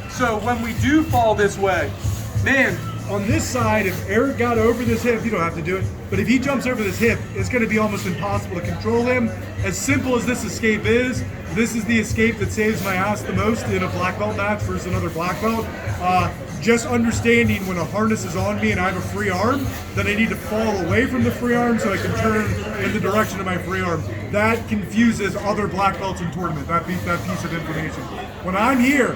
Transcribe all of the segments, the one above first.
So when we do fall this way, man, on this side, if Eric got over this hip, you don't have to do it, but if he jumps over this hip, it's going to be almost impossible to control him. As simple as this escape is, this is the escape that saves my ass the most in a black belt match versus another black belt. Just understanding when a harness is on me and I have a free arm, then I need to fall away from the free arm so I can turn in the direction of my free arm. That confuses other black belts in tournament, that piece of information. When I'm here,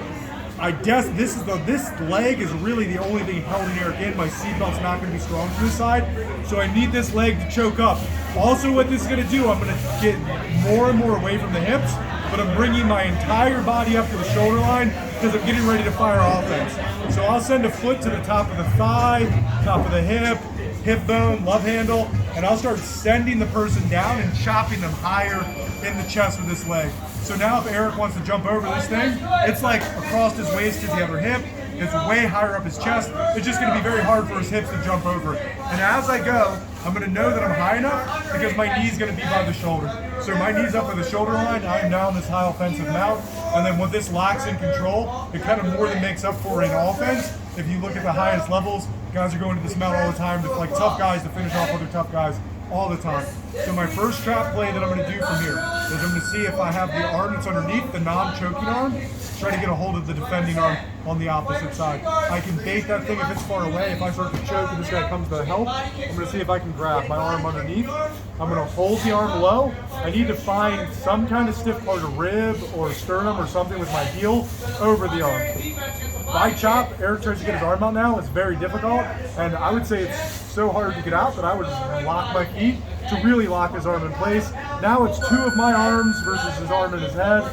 this leg is really the only thing holding Eric in. My seatbelt's not going to be strong to this side, so I need this leg to choke up. Also, what this is going to do, I'm going to get more and more away from the hips, but I'm bringing my entire body up to the shoulder line because I'm getting ready to fire offense. So I'll send a foot to the top of the thigh, top of the hip bone, love handle, and I'll start sending the person down and chopping them higher in the chest with this leg. So now if Eric wants to jump over this thing, it's like across his waist to the other hip. It's way higher up his chest. It's just going to be very hard for his hips to jump over. And as I go, I'm going to know that I'm high enough because my knee's going to be by the shoulder. So my knee's up at the shoulder line, I am now in this high offensive mount. And then with this locks in control, it kind of more than makes up for in offense. If you look at the highest levels, guys are going to this mount all the time, like tough guys to finish off other tough guys all the time. So my first trap play that I'm going to do from here is I'm going to see if I have the arm that's underneath, the non-choking arm, try to get a hold of the defending arm on the opposite side. I can bait that thing if it's far away. If I start to choke and this guy comes to help, I'm going to see if I can grab my arm underneath. I'm going to hold the arm low. I need to find some kind of stiff part of rib or sternum or something with my heel over the arm. If I chop, Eric tries to get his arm out now, it's very difficult, and I would say it's so hard to get out that I would just lock my feet to really lock his arm in place. Now it's two of my arms versus his arm and his head.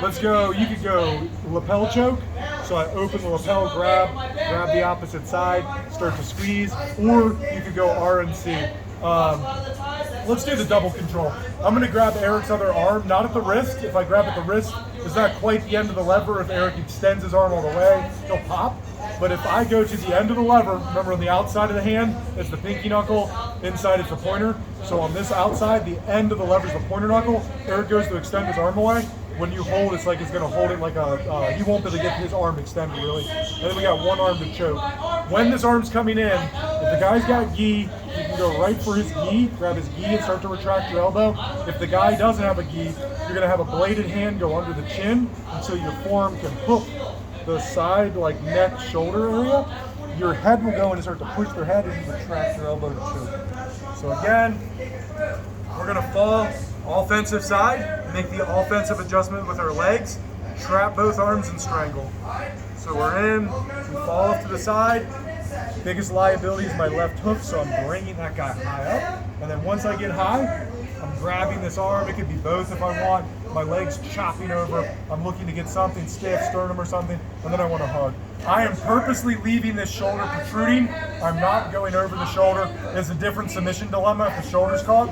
Let's go, you could go lapel choke. So I open the lapel, grab the opposite side, start to squeeze, or you could go RNC. Let's do the double control. I'm going to grab Eric's other arm, not at the wrist. If I grab at the wrist, it's not quite the end of the lever. If Eric extends his arm all the way, he'll pop. But if I go to the end of the lever, remember on the outside of the hand, it's the pinky knuckle, inside it's the pointer. So on this outside, the end of the lever is the pointer knuckle. Eric goes to extend his arm away. When you hold, it's like he's going to hold it like he won't be able to get his arm extended really. And then we got one arm to choke. When this arm's coming in, if the guy's got gi, you can go right for his gi, grab his gi and start to retract your elbow. If the guy doesn't have a gi, you're going to have a bladed hand go under the chin until your forearm can hook the side, like neck, shoulder area. Your head will go and start to push their head and you retract your elbow to choke. So again, we're going to fall offensive side, make the offensive adjustment with our legs, trap both arms and strangle. So we're in, we fall off to the side. Biggest liability is my left hook, so I'm bringing that guy high up. And then once I get high, I'm grabbing this arm. It could be both if I want. My leg's chopping over. I'm looking to get something stiff, sternum or something, and then I want to hug. I am purposely leaving this shoulder protruding. I'm not going over the shoulder. It's a different submission dilemma if the shoulder's caught.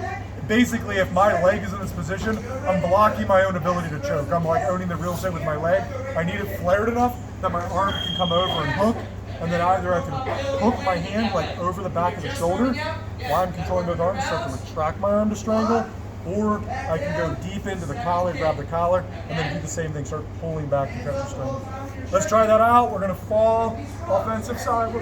Basically, if my leg is in this position, I'm blocking my own ability to choke. I'm like owning the real estate with my leg. I need it flared enough that my arm can come over and hook, and then either I can hook my hand like over the back of the shoulder while I'm controlling both arms, so I can retract my arm to strangle, or I can go deep into the collar, grab the collar, and then do the same thing, start pulling back to catch the strangle. Let's try that out. We're gonna fall offensive side.